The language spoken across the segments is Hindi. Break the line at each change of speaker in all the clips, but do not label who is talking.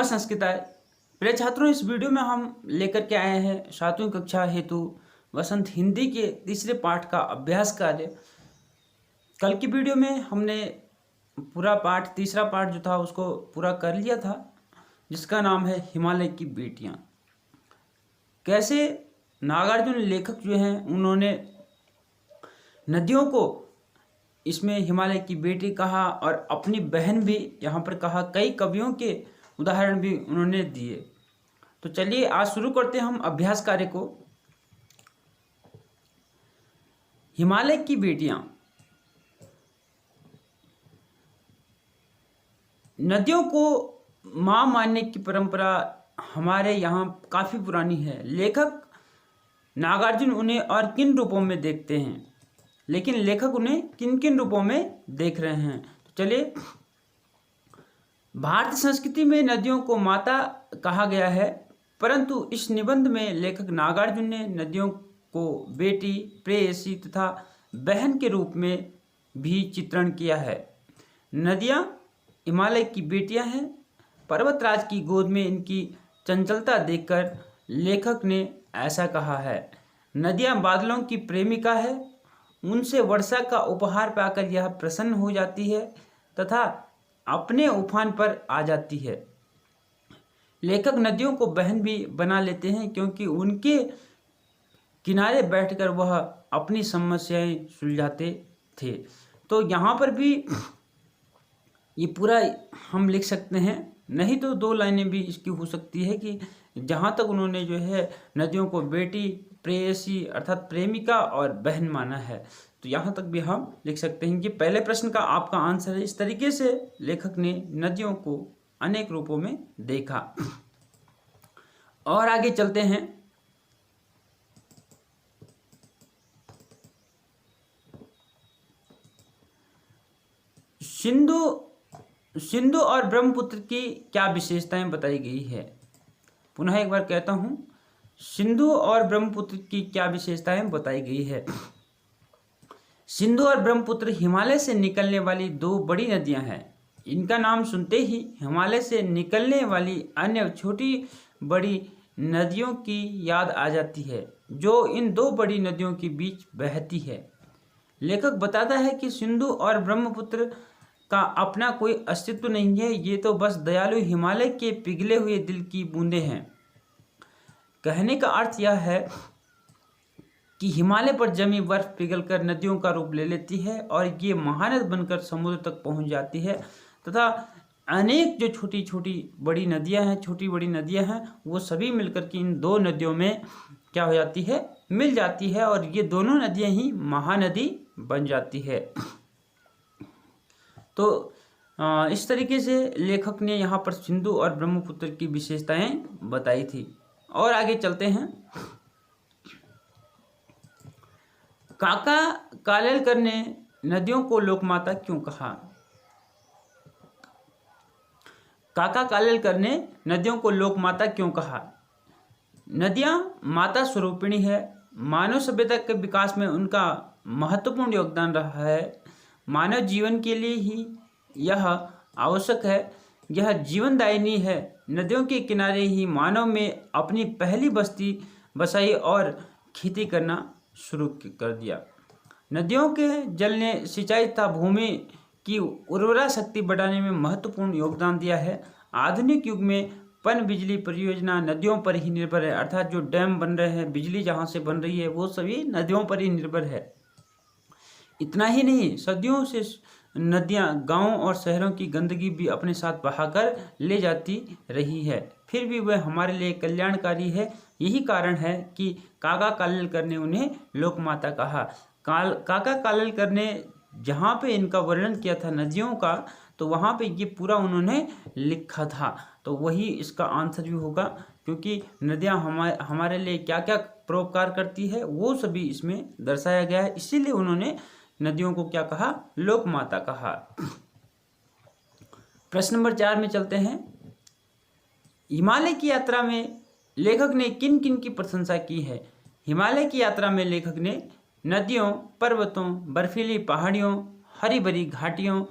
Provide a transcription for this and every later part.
नमस्कार प्रिय छात्रों, इस वीडियो में हम लेकर के आए हैं 7वीं कक्षा हेतु वसंत हिंदी के तीसरे पाठ का अभ्यास कार्य। कल की वीडियो में हमने पूरा पाठ, तीसरा पाठ जो था उसको पूरा कर लिया था, जिसका नाम है हिमालय की बेटियां। कैसे नागार्जुन लेखक जो हैं उन्होंने नदियों को इसमें हिमालय की बेटी कहा और अपनी बहन भी यहाँ पर कहा। कई कवियों के उदाहरण भी उन्होंने दिए। तो चलिए आज शुरू करते हैं हम अभ्यास कार्य को। हिमालय की बेटियां। नदियों को मां मानने की परंपरा हमारे यहाँ काफी पुरानी है। लेखक नागार्जुन उन्हें और किन रूपों में देखते हैं, लेकिन लेखक उन्हें किन किन रूपों में देख रहे हैं। तो चलिए, भारतीय संस्कृति में नदियों को माता कहा गया है, परंतु इस निबंध में लेखक नागार्जुन ने नदियों को बेटी, प्रेयसी तथा बहन के रूप में भी चित्रण किया है। नदियाँ हिमालय की बेटियां हैं। पर्वतराज की गोद में इनकी चंचलता देखकर लेखक ने ऐसा कहा है। नदियाँ बादलों की प्रेमिका है, उनसे वर्षा का उपहार पाकर यह प्रसन्न हो जाती है तथा अपने उफान पर आ जाती है। लेखक नदियों को बहन भी बना लेते हैं, क्योंकि उनके किनारे बैठकर वह अपनी समस्याएं सुलझाते थे। तो यहाँ पर भी ये पूरा हम लिख सकते हैं, नहीं तो 2 लाइनें भी इसकी हो सकती है कि जहाँ तक उन्होंने जो है नदियों को बेटी, प्रेयसी अर्थात प्रेमिका और बहन माना है, तो यहाँ तक भी हम लिख सकते हैं कि पहले प्रश्न का आपका आंसर है। इस तरीके से लेखक ने नदियों को अनेक रूपों में देखा। और आगे चलते हैं। सिंधु और ब्रह्मपुत्र की क्या विशेषताएं बताई गई है। पुनः एक बार कहता हूं, सिंधु और ब्रह्मपुत्र की क्या विशेषताएं बताई गई है। सिंधु और ब्रह्मपुत्र हिमालय से निकलने वाली 2 बड़ी नदियां हैं। इनका नाम सुनते ही हिमालय से निकलने वाली अन्य छोटी बड़ी नदियों की याद आ जाती है, जो इन 2 बड़ी नदियों के बीच बहती है। लेखक बताता है कि सिंधु और ब्रह्मपुत्र का अपना कोई अस्तित्व नहीं है, ये तो बस दयालु हिमालय के पिघले हुए दिल की बूंदें हैं। कहने का अर्थ यह है कि हिमालय पर जमी बर्फ पिघलकर नदियों का रूप ले लेती है और ये महानद बनकर समुद्र तक पहुंच जाती है तथा अनेक जो छोटी छोटी बड़ी नदियां हैं, छोटी बड़ी नदियां हैं, वो सभी मिलकर के इन 2 नदियों में क्या हो जाती है, मिल जाती है और ये दोनों नदियां ही महानदी बन जाती है। तो इस तरीके से लेखक ने यहाँ पर सिंधु और ब्रह्मपुत्र की विशेषताएं बताई थी। और आगे चलते हैं। काका कालेलकर ने नदियों को लोकमाता क्यों कहा। काका कालेलकर ने नदियों को लोकमाता क्यों कहा। नदियां माता स्वरूपिणी है। मानव सभ्यता के विकास में उनका महत्वपूर्ण योगदान रहा है। मानव जीवन के लिए ही यह आवश्यक है, यह जीवनदायिनी है। नदियों के किनारे ही मानव में अपनी पहली बस्ती बसाई और खेती करना शुरू कर दिया। नदियों के जल ने सिंचाई तथा भूमि की उर्वरा शक्ति बढ़ाने में महत्वपूर्ण योगदान दिया है। आधुनिक युग में पन बिजली परियोजना नदियों पर ही निर्भर है, अर्थात जो डैम बन रहे हैं, बिजली जहाँ से बन रही है, वो सभी नदियों पर ही निर्भर है। इतना ही नहीं, सदियों से नदियाँ गांवों और शहरों की गंदगी भी अपने साथ बहाकर ले जाती रही है, फिर भी वह हमारे लिए कल्याणकारी है। यही कारण है कि काका कालेलकर ने उन्हें लोकमाता कहा। काका कालेलकर ने जहाँ पे इनका वर्णन किया था नदियों का, तो वहाँ पे ये पूरा उन्होंने लिखा था। तो वही इसका आंसर भी होगा, क्योंकि नदियाँ हमारे लिए क्या क्या परोपकार करती है वो सभी इसमें दर्शाया गया है। इसीलिए उन्होंने नदियों को क्या कहा, लोकमाता कहा। प्रश्न नंबर 4 में चलते हैं। हिमालय की यात्रा में लेखक ने किन किन की प्रशंसा की है। हिमालय की यात्रा में लेखक ने नदियों, पर्वतों, बर्फीली पहाड़ियों, हरी भरी घाटियों,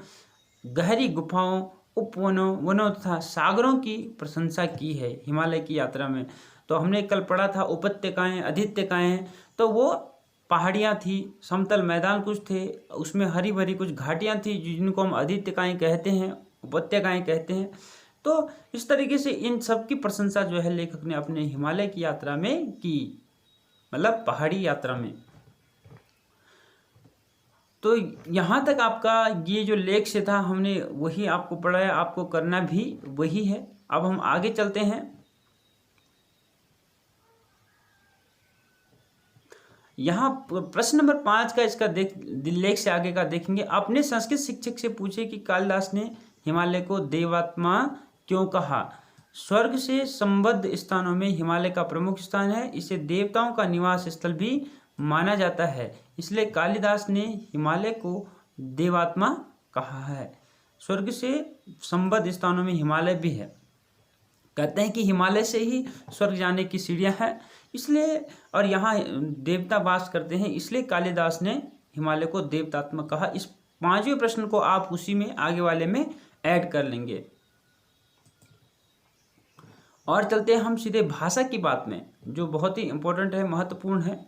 गहरी गुफाओं उपवनों, वनों तथा सागरों की प्रशंसा की है हिमालय की यात्रा में। तो हमने कल पढ़ा था उपत्यकाएं, अधित्यकाएं, तो वो पहाड़ियाँ थी, समतल मैदान कुछ थे, उसमें हरी भरी कुछ घाटियाँ थी जिनको हम अधित्यकाएं कहते हैं, उपत्यकाएं कहते हैं। तो इस तरीके से इन सब की प्रशंसा जो है लेखक ने अपने हिमालय की यात्रा में की, मतलब पहाड़ी यात्रा में। तो यहाँ तक आपका ये जो लेख से था हमने वही आपको पढ़ाया, आपको करना भी वही है। अब हम आगे चलते हैं। यहाँ प्रश्न नंबर 5 का इसका लेख से आगे का देखेंगे। अपने संस्कृत शिक्षक से पूछे कि कालिदास ने हिमालय को देवात्मा क्यों कहा। स्वर्ग से संबद्ध स्थानों में हिमालय का प्रमुख स्थान है, इसे देवताओं का निवास स्थल भी माना जाता है, इसलिए कालिदास ने हिमालय को देवात्मा कहा है। स्वर्ग से संबद्ध स्थानों में हिमालय भी है। कहते हैं कि हिमालय से ही स्वर्ग जाने की सीढ़ियाँ हैं, इसलिए और यहाँ देवता वास करते हैं, इसलिए कालिदास ने हिमालय को देवतात्मक कहा। इस 5वें प्रश्न को आप उसी में आगे वाले में ऐड कर लेंगे। और चलते हैं हम सीधे भाषा की बात में, जो बहुत ही इंपॉर्टेंट है, महत्वपूर्ण है।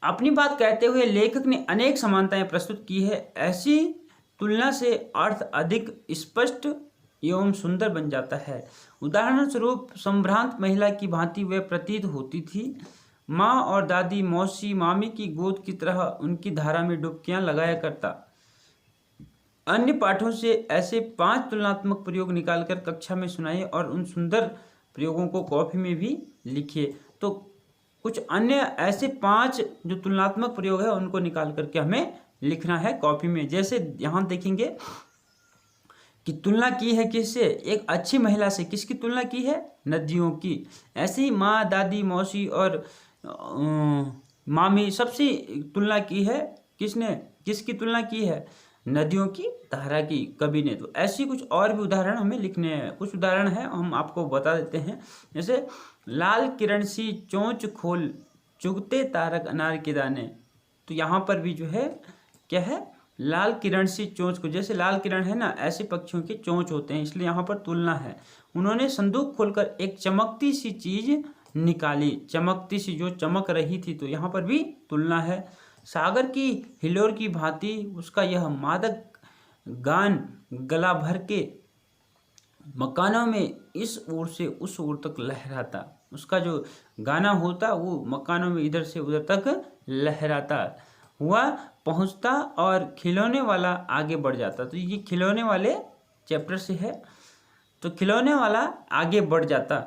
अपनी बात कहते हुए लेखक ने अनेक समानताएं प्रस्तुत की है। ऐसी तुलना से अर्थ अधिक स्पष्ट एवं सुंदर बन जाता है। उदाहरण स्वरूप संभ्रांत महिला की भांति वह प्रतीत होती थी। माँ और दादी, मौसी, मामी की गोद की तरह उनकी धारा में डुबकियां लगाया करता। अन्य पाठों से ऐसे 5 तुलनात्मक प्रयोग निकालकर कक्षा में सुनाइए और उन सुंदर प्रयोगों को कॉपी में भी लिखिए। तो कुछ अन्य ऐसे 5 जो तुलनात्मक प्रयोग है उनको निकाल करके हमें लिखना है कॉपी में। जैसे यहाँ देखेंगे कि तुलना की है किससे, एक अच्छी महिला से। किसकी तुलना की है, नदियों की। ऐसे ही माँ, दादी, मौसी और मामी सबसे तुलना की है किसने, किसकी तुलना की है, नदियों की धारा की, कवि ने। तो ऐसी कुछ और भी उदाहरण हमें लिखने हैं। कुछ उदाहरण है हम आपको बता देते हैं। जैसे लाल किरण सी चोंच खोल, चुगते तारक अनार के दाने। तो यहाँ पर भी जो है क्या है, लाल किरण सी चोंच को, जैसे लाल किरण है ना, ऐसे पक्षियों के चोंच होते हैं, इसलिए यहाँ पर तुलना है। उन्होंने संदूक खोलकर एक चमकती सी चीज निकाली, चमकती सी जो चमक रही थी, तो यहाँ पर भी तुलना है। सागर की हिलोर की भांति उसका यह मादक गान गला भर के मकानों में इस ओर से उस ओर तक लहराता। उसका जो गाना होता वो मकानों में इधर से उधर तक लहराता हुआ पहुंचता और खिलौने वाला आगे बढ़ जाता। तो ये खिलौने वाले चैप्टर से है, तो खिलौने वाला आगे बढ़ जाता।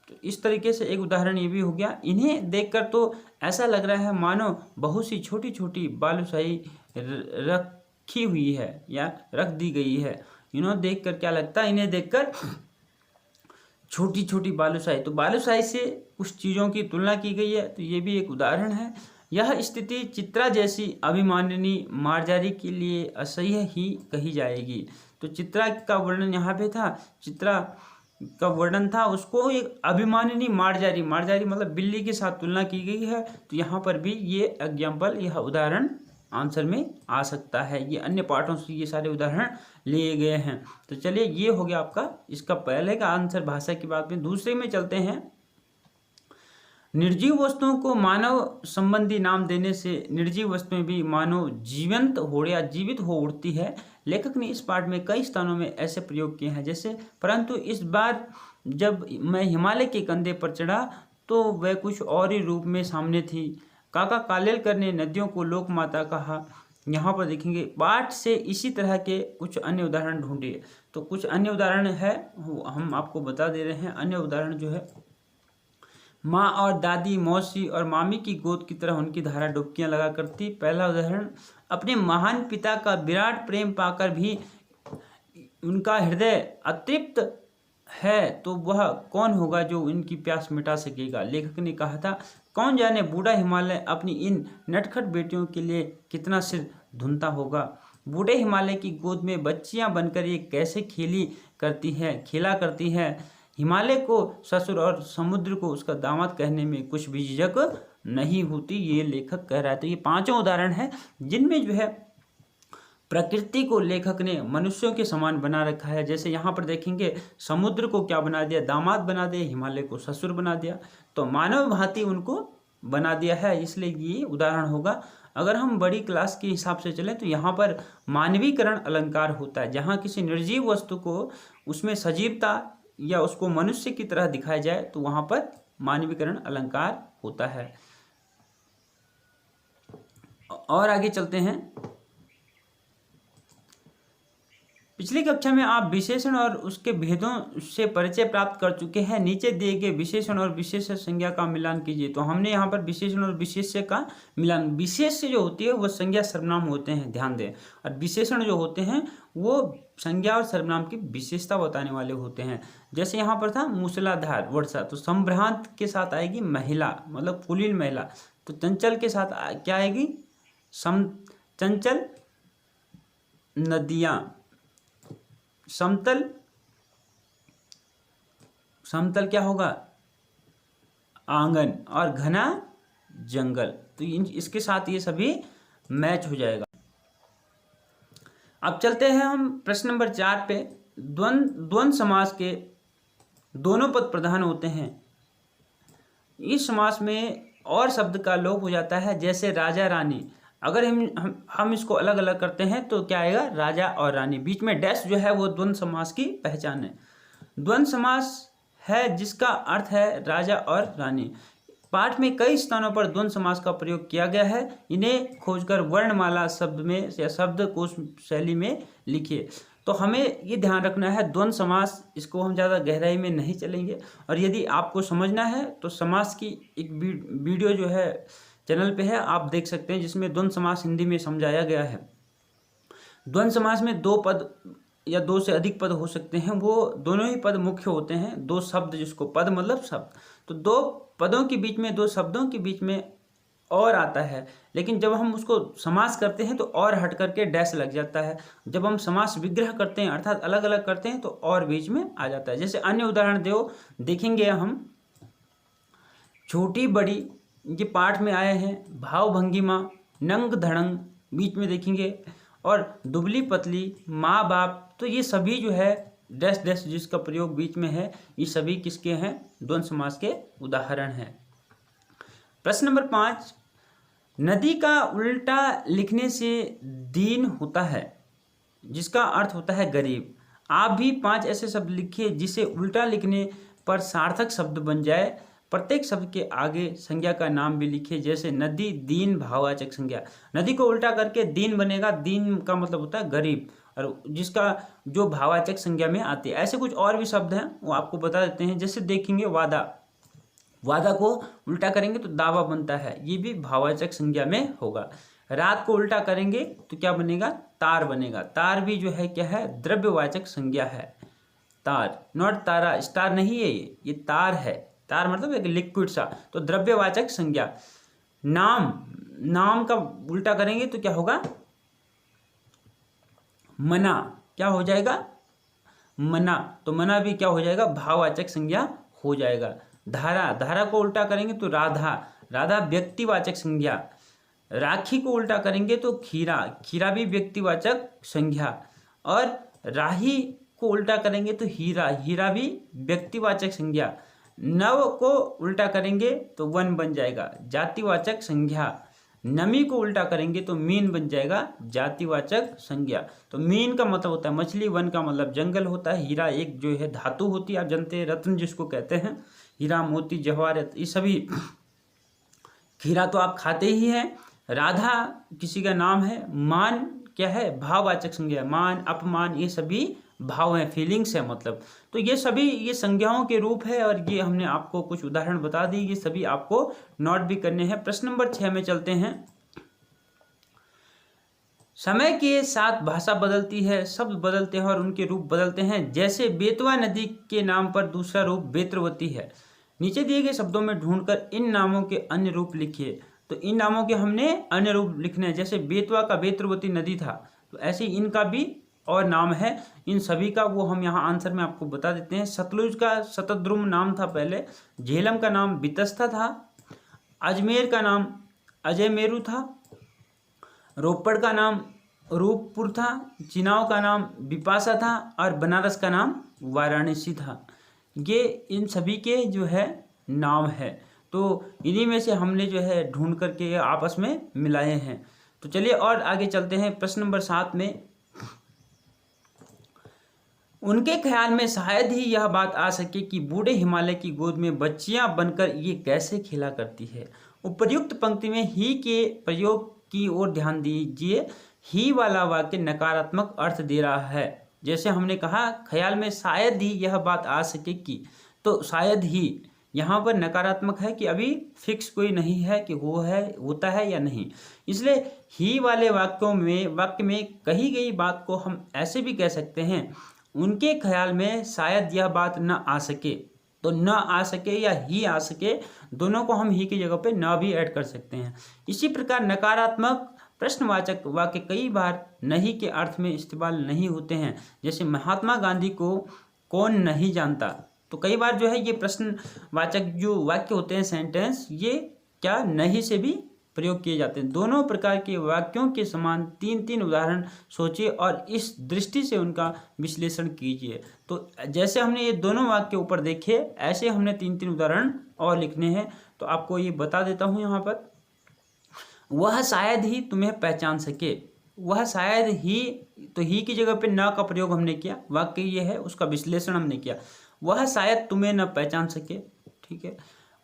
तो इस तरीके से एक उदाहरण ये भी हो गया। इन्हें देखकर तो ऐसा लग रहा है मानो बहुत सी छोटी छोटी बालूशाही रखी हुई है या रख दी गई है। इन्हें देखकर क्या लगता है, इन्हें देखकर छोटी छोटी बालूशाही, तो बालूशाही से कुछ चीज़ों की तुलना की गई है। तो ये भी एक उदाहरण है। यह स्थिति चित्रा जैसी अभिमानिनी मार्जारी के लिए असह्य ही कही जाएगी। तो चित्रा का वर्णन यहाँ पे था, चित्रा का वर्णन था, उसको एक अभिमानिनी मार्जारी, मार्जारी मतलब बिल्ली के साथ तुलना की गई है। तो यहाँ पर भी ये एग्जाम्पल, यह उदाहरण आंसर में आ सकता है। ये अन्य पाठों से ये सारे उदाहरण लिए गए हैं। तो चलिए ये हो गया आपका इसका पहले का आंसर भाषा की बात में। दूसरे में चलते हैं। निर्जीव वस्तुओं को मानव संबंधी नाम देने से निर्जीव वस्तुएं भी मानव जीवंत हो या जीवित हो उठती है। लेखक ने इस पाठ में कई स्थानों में ऐसे प्रयोग किए हैं, जैसे परंतु इस बार जब मैं हिमालय के कंधे पर चढ़ा तो वह कुछ और ही रूप में सामने थी। काका कालेलकर ने नदियों को लोक माता कहा। यहाँ पर देखेंगे पाठ से इसी तरह के कुछ अन्य उदाहरण ढूंढिए। तो कुछ अन्य उदाहरण है हम आपको बता दे रहे हैं। अन्य उदाहरण जो है, माँ और दादी, मौसी और मामी की गोद की तरह उनकी धारा डुबकियां लगा करती। पहला उदाहरण, अपने महान पिता का विराट प्रेम पाकर भी उनका हृदय अतृप्त है, तो वह कौन होगा जो इनकी प्यास मिटा सकेगा। लेखक ने कहा था, कौन जाने बूढ़ा हिमालय अपनी इन नटखट बेटियों के लिए कितना सिर धुनता होगा। बूढ़े हिमालय की गोद में बच्चियां बनकर ये कैसे खेला करती है। हिमालय को ससुर और समुद्र को उसका दामाद कहने में कुछ भी झिझक नहीं होती, ये लेखक कह रहा है। तो ये 5 उदाहरण है जिनमें जो है प्रकृति को लेखक ने मनुष्यों के समान बना रखा है। जैसे यहाँ पर देखेंगे, समुद्र को क्या बना दिया, दामाद बना दिया, हिमालय को ससुर बना दिया, तो मानव भांति उनको बना दिया है, इसलिए ये उदाहरण होगा। अगर हम बड़ी क्लास के हिसाब से चलें तो यहाँ पर मानवीकरण अलंकार होता है। जहाँ किसी निर्जीव वस्तु को उसमें सजीवता या उसको मनुष्य की तरह दिखाया जाए तो वहाँ पर मानवीकरण अलंकार होता है। और आगे चलते हैं। पिछली कक्षा में आप विशेषण और उसके भेदों से परिचय प्राप्त कर चुके हैं। नीचे दिए गए विशेषण और विशेष्य संज्ञा का मिलान कीजिए। तो हमने यहाँ पर विशेषण और विशेष्य का मिलान, विशेष्य जो होती है वो संज्ञा सर्वनाम होते हैं, ध्यान दें, और विशेषण जो होते हैं वो संज्ञा और सर्वनाम की विशेषता बताने वाले होते हैं। जैसे यहाँ पर था मूसलाधार वर्षा, तो संभ्रांत के साथ आएगी महिला, मतलब कुलीन महिला। तो चंचल के साथ क्या आएगी, चंचल नदियाँ। समतल, समतल क्या होगा, आंगन। और घना जंगल। तो इसके साथ ये सभी मैच हो जाएगा। अब चलते हैं हम प्रश्न नंबर 4 पे। द्वंद्व समास के दोनों पद प्रधान होते हैं। इस समास में और शब्द का लोप हो जाता है, जैसे राजा रानी। अगर हम इसको अलग अलग करते हैं तो क्या आएगा, राजा और रानी। बीच में डैश जो है वो द्वंद्व समास की पहचान है। द्वंद्व समास है जिसका अर्थ है राजा और रानी। पाठ में कई स्थानों पर द्वंद्व समास का प्रयोग किया गया है। इन्हें खोजकर वर्णमाला शब्द में या शब्दकोश शैली में लिखिए। तो हमें ये ध्यान रखना है, द्वंद्व समास, इसको हम ज़्यादा गहराई में नहीं चलेंगे। और यदि आपको समझना है तो समास की एक वीडियो जो है चैनल पे है, आप देख सकते हैं, जिसमें द्वंद्व समास हिंदी में समझाया गया है। द्वंद्व समास में 2 पद या 2 से अधिक पद हो सकते हैं। वो दोनों ही पद मुख्य होते हैं। 2 शब्द, जिसको पद मतलब शब्द, तो 2 पदों के बीच में, 2 शब्दों के बीच में और आता है। लेकिन जब हम उसको समास करते हैं तो और हट करके डैश लग जाता है। जब हम समास विग्रह करते हैं अर्थात अलग अलग करते हैं तो और बीच में आ जाता है। जैसे अन्य उदाहरण देखेंगे हम, छोटी बड़ी, ये पाठ में आए हैं। भाव भंगिमा, नंग धड़ंग बीच में देखेंगे, और दुबली पतली, माँ बाप, तो ये सभी जो है डैश डैश जिसका प्रयोग बीच में है, ये सभी किसके हैं, द्वंद्व समास के उदाहरण हैं। प्रश्न नंबर 5, नदी का उल्टा लिखने से दीन होता है, जिसका अर्थ होता है गरीब। आप भी 5 ऐसे शब्द लिखिए जिसे उल्टा लिखने पर सार्थक शब्द बन जाए। प्रत्येक शब्द के आगे संज्ञा का नाम भी लिखिए। जैसे नदी, दीन, भाववाचक संज्ञा। नदी को उल्टा करके दीन बनेगा। दीन का मतलब होता है गरीब, और जिसका जो भाववाचक संज्ञा में आती है। ऐसे कुछ और भी शब्द हैं, वो आपको बता देते हैं। जैसे देखेंगे वादा, वादा को उल्टा करेंगे तो दावा बनता है, ये भी भाववाचक संज्ञा में होगा। रात को उल्टा करेंगे तो क्या बनेगा, तार बनेगा। तार भी जो है क्या है, द्रव्यवाचक संज्ञा है। तार, नॉट तारा, स्टार नहीं है, ये तार है। तार मतलब एक लिक्विड सा, तो द्रव्यवाचक संज्ञा। नाम, नाम का उल्टा करेंगे तो क्या होगा, मना। क्या हो जाएगा, मना। तो मना भी क्या हो जाएगा, भाववाचक संज्ञा हो जाएगा। धारा, धारा को उल्टा करेंगे तो राधा। राधा व्यक्तिवाचक संज्ञा। राखी को उल्टा करेंगे तो खीरा। खीरा भी व्यक्तिवाचक संज्ञा। और राही को उल्टा करेंगे तो हीरा। हीरा भी व्यक्तिवाचक संज्ञा। नव को उल्टा करेंगे तो वन बन जाएगा, जातिवाचक संज्ञा। नमी को उल्टा करेंगे तो मीन बन जाएगा, जातिवाचक संज्ञा। तो मीन का मतलब होता है मछली, वन का मतलब जंगल होता है। हीरा एक जो है धातु होती है, आप जानते हैं, रत्न जिसको कहते हैं। हीरा, मोती, जवाहरात, ये सभी। खीरा तो आप खाते ही हैं। राधा किसी का नाम है। मान क्या है, भाववाचक संज्ञा। मान, अपमान, ये सभी भाव हैं, फीलिंग्स है मतलब। तो ये सभी ये संज्ञाओं के रूप है, और ये हमने आपको कुछ उदाहरण बता दी, ये सभी आपको नोट भी करने हैं। प्रश्न नंबर 6 में चलते हैं। समय के साथ भाषा बदलती है, शब्द बदलते हैं और उनके रूप बदलते हैं। जैसे बेतवा नदी के नाम पर दूसरा रूप बेत्रवती है। नीचे दिए गए शब्दों में ढूंढकर इन नामों के अन्य रूप लिखिए। तो इन नामों के हमने अन्य रूप लिखने हैं। जैसे बेतवा का बेत्रवती नदी था, तो ऐसे ही इनका भी और नाम है। इन सभी का वो हम यहाँ आंसर में आपको बता देते हैं। सतलुज का शतद्रुम नाम था पहले। झेलम का नाम बितस्ता था। अजमेर का नाम अजय मेरू था। रोपड़ का नाम रूपपुर था, चिनाव का नाम बिपाशा था और बनारस का नाम वाराणसी था। ये इन सभी के जो है नाम है। तो इन्हीं में से हमने जो है ढूंढ करके आपस में मिलाए हैं। तो चलिए और आगे चलते हैं। प्रश्न नंबर 7 में, उनके ख्याल में शायद ही यह बात आ सके कि बूढ़े हिमालय की गोद में बच्चियां बनकर ये कैसे खेला करती है। उपर्युक्त पंक्ति में ही के प्रयोग की ओर ध्यान दीजिए। ही वाला वाक्य नकारात्मक अर्थ दे रहा है। जैसे हमने कहा ख्याल में शायद ही यह बात आ सके कि, तो शायद ही यहाँ पर नकारात्मक है कि अभी फिक्स कोई नहीं है कि वो है होता है या नहीं। इसलिए ही वाले वाक्य में कही गई बात को हम ऐसे भी कह सकते हैं, उनके ख्याल में शायद यह बात न आ सके। तो न आ सके या ही आ सके, दोनों को हम ही की जगह पे न भी ऐड कर सकते हैं। इसी प्रकार नकारात्मक प्रश्नवाचक वाक्य कई बार नहीं के अर्थ में इस्तेमाल नहीं होते हैं। जैसे महात्मा गांधी को कौन नहीं जानता। तो कई बार जो है ये प्रश्नवाचक जो वाक्य होते हैं, सेंटेंस, ये क्या नहीं से भी प्रयोग किए जाते हैं। दोनों प्रकार के वाक्यों के समान 3-3 उदाहरण सोचिए और इस दृष्टि से उनका विश्लेषण कीजिए। तो जैसे हमने ये दोनों वाक्य ऊपर देखे, ऐसे हमने 3-3 उदाहरण और लिखने हैं। तो आपको ये बता देता हूँ यहाँ पर, वह शायद ही तुम्हें पहचान सके। वह शायद ही, तो ही की जगह पे न का प्रयोग हमने किया, वाक्य ये है, उसका विश्लेषण हमने किया। वह शायद तुम्हें न पहचान सके, ठीक है।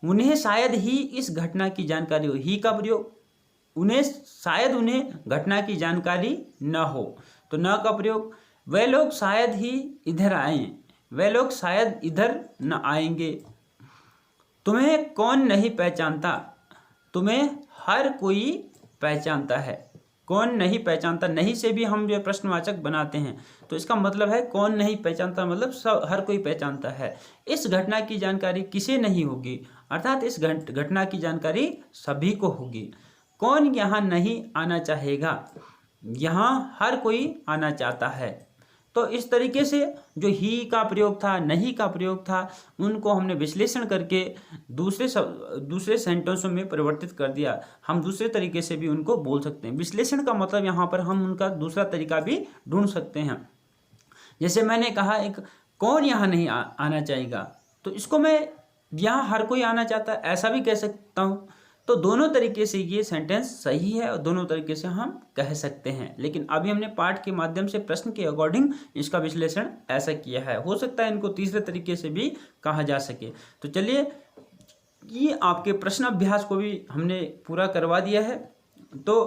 उन्हें शायद ही इस घटना की जानकारी हो, ही का प्रयोग, उन्हें शायद उन्हें घटना की जानकारी न हो, तो न का प्रयोग। वे लोग शायद ही इधर आएं, वे लोग शायद इधर न आएंगे। तुम्हें कौन नहीं पहचानता, तुम्हें हर कोई पहचानता है। कौन नहीं पहचानता, नहीं से भी हम जो प्रश्नवाचक बनाते हैं। तो इसका मतलब है कौन नहीं पहचानता, मतलब सब, हर कोई पहचानता है। इस घटना की जानकारी किसे नहीं होगी, अर्थात इस घटना की जानकारी सभी को होगी। कौन यहाँ नहीं आना चाहेगा, यहाँ हर कोई आना चाहता है। तो इस तरीके से जो ही का प्रयोग था, नहीं का प्रयोग था, उनको हमने विश्लेषण करके दूसरे सेंटेंसों में परिवर्तित कर दिया। हम दूसरे तरीके से भी उनको बोल सकते हैं। विश्लेषण का मतलब यहाँ पर हम उनका दूसरा तरीका भी ढूंढ सकते हैं। जैसे मैंने कहा, एक कौन यहाँ नहीं आना चाहेगा, तो इसको मैं यहाँ हर कोई आना चाहता है ऐसा भी कह सकता हूँ। तो दोनों तरीके से ये सेंटेंस सही है और दोनों तरीके से हम कह सकते हैं। लेकिन अभी हमने पाठ के माध्यम से प्रश्न के अकॉर्डिंग इसका विश्लेषण ऐसा किया है। हो सकता है इनको तीसरे तरीके से भी कहा जा सके। तो चलिए, ये आपके प्रश्न अभ्यास को भी हमने पूरा करवा दिया है। तो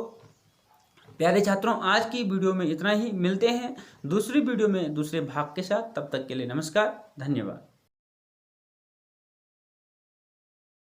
प्यारे छात्रों, आज की वीडियो में इतना ही। मिलते हैं दूसरी वीडियो में दूसरे भाग के साथ। तब तक के लिए नमस्कार, धन्यवाद।